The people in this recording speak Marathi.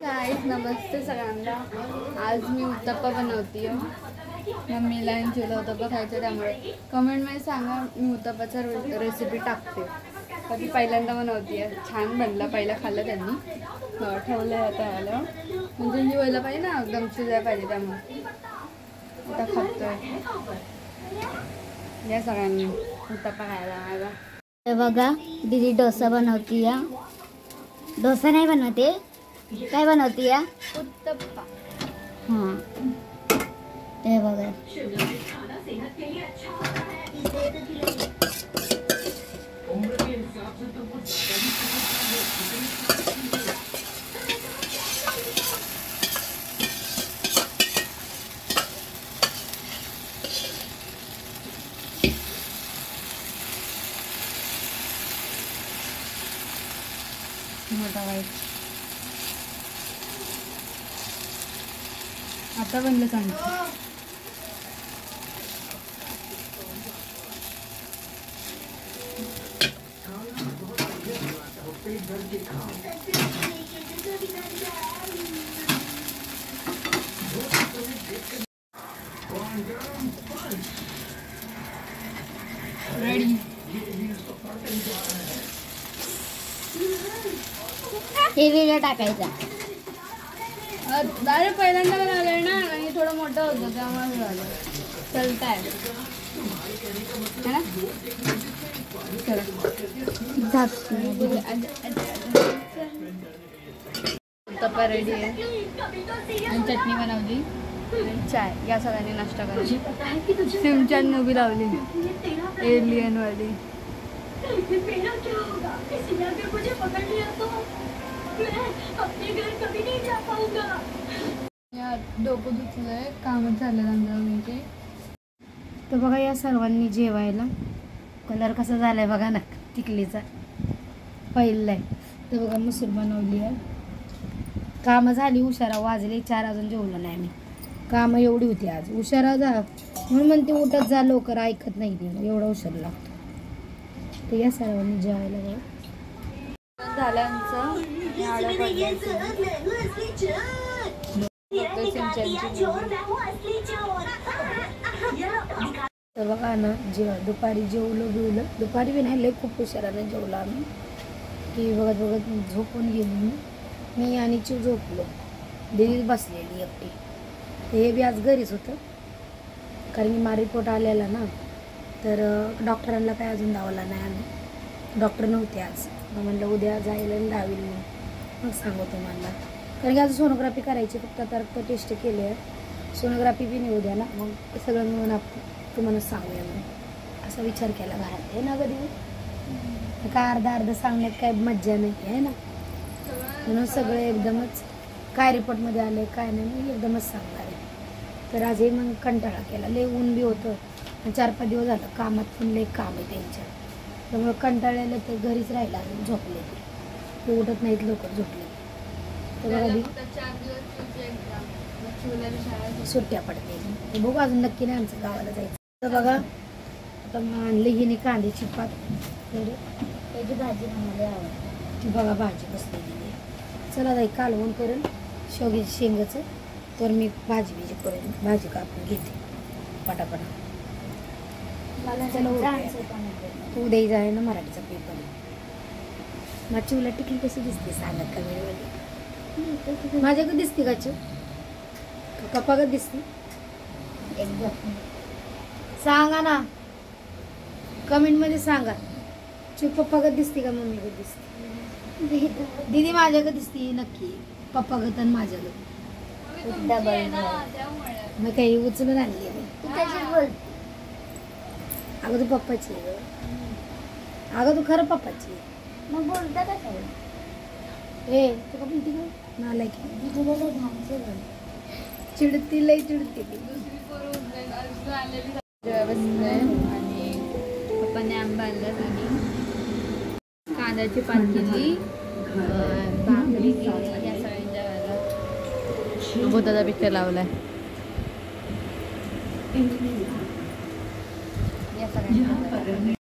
गाईस नमस्ते सगळ्यांना. आज मी उत्तप्पा बनवते. मम्मीला चिवला उत्तप्पा खायचं, त्यामुळे कमेंटमध्ये सांगा. मी उत्तप्पाचा रेसिपी टाकते. कधी पहिल्यांदा बनवते. छान बनला, पहिला खाल्लं त्यांनी, ठेवलं आता आलं म्हणजे ही व्हायला पाहिजे ना, एकदम शिजायला पाहिजे, त्यामुळे आता खातोय. या सगळ्यांनी उत्तप्पा खायला. हे बघा दीदी डोसा बनवती या. डोसा नाही बनवते, काय बनवती या? उत्तप्पा. हां हे बघा आता बनलं चांगलं. रेडी. हे व्हिडिओ टाकायचा. डायरेक्ट पहिल्यांदा बनवलंय ना, आणि थोडं मोठं होतं त्यामुळे झालं. चलताय है ना. उत्तप्पा रेडी आहे आणि चटणी बनवली आणि चाय. या सगळ्यांनी नाश्ता करायची. सिमच्यान उभी लावली एलियन वाली. डोकं दुखलंय, कामच झालं म्हणजे. तर बघा या सर्वांनी जेवायला. कलर कसा झालाय बघा ना टिकलीचा, पहिलाय. तर बघा मसूर बनवली आहे. कामं झाली, उशारा वाजले 4, अजून जेवलं नाही मी. कामं एवढी होती आज, उशारा जा म्हणून म्हणते उठत जा लवकर, ऐकत नाही ती, एवढा उशीर लागतो. तर या सर्वांनी जेवायला बघा झाल्याचं. तर बघा ना, दुपारी जेवलं. दुपारी बी नाही, लय खूप उशिराने जेवलं आम्ही. टी व्ही बघत झोपून गेली मी आणि चिव झोपलो. दिदी बसलेली एकटी. हे बी आज घरीच होतं, कारण की मा रिपोर्ट आलेला ना, तर डॉक्टरांना काय अजून दावला नाही आम्ही. डॉक्टर नव्हते आज. मग म्हणलं उद्या जायला आणि दावील मग सांगू तुम्हाला. कारण की आज सोनोग्राफी करायची, फक्त आता रक्त टेस्ट केले आहे. सोनोग्राफी बी नाही उद्या ना, मग सगळं मिळून आपण तुम्हाला सांगूया म्हणून असा विचार केला घरात. आहे ना कधी काय अर्धा सांगण्यात काय मज्जा नाही आहे ना, म्हणून सगळे एकदमच काय रिपोर्टमध्ये आले काय नाही मी एकदमच सांगणार आहे. तर आज हे मग कंटाळा केला. लय ऊन बी होतं, 4-5 दिवस झालं कामात पण लय काम आहे त्यांच्या, त्यामुळं कंटाळलेलं ते घरीच राहिला आणि झोपले. ते उठत नाहीत लवकर, झोपले. तर बघा सुट्ट्या पडते. ते बघू अजून नक्की नाही आमचं गावाला जायचं. तर बघा आता आणली हिने कांद्याची पात, तर त्याची भाजी बनवली आवडते. ती बघा भाजी बसलेली आहे. चला जाई कालवण करून शेवग्याची शेंगाचं, तर मी भाजी करून भाजी कापून घेते पटापटा. चला उद्या जाय ना मराठीचा पेपर. माझी उलट टिकली कशी दिसते सांगत का वेळेवर? माझ्याकडे दिसते का चिव? कपागत दिसते एकदम? सांगा ना कमेंटमध्ये सांगा. चिव पप्पागत दिसते का मम्मीगत दिसते? दीदी माझ्याकडे दिसते नक्की, पप्पागत आणि माझ्याकडे. मग काही उचलून आणली मी. अगं तू पप्पाची आहे. अगं तू खरं पप्पाची आहे. मग बोलता का ए तू का बोलती का मला चिडती, लई चिडते ती. आणि पप्पाने आंबा आणला आणि कांद्याची पात केली, भाकरी केली. या सगळ्यांच्या घराला भूताचा पिक्चर लावलाय. या सगळ्यांच्या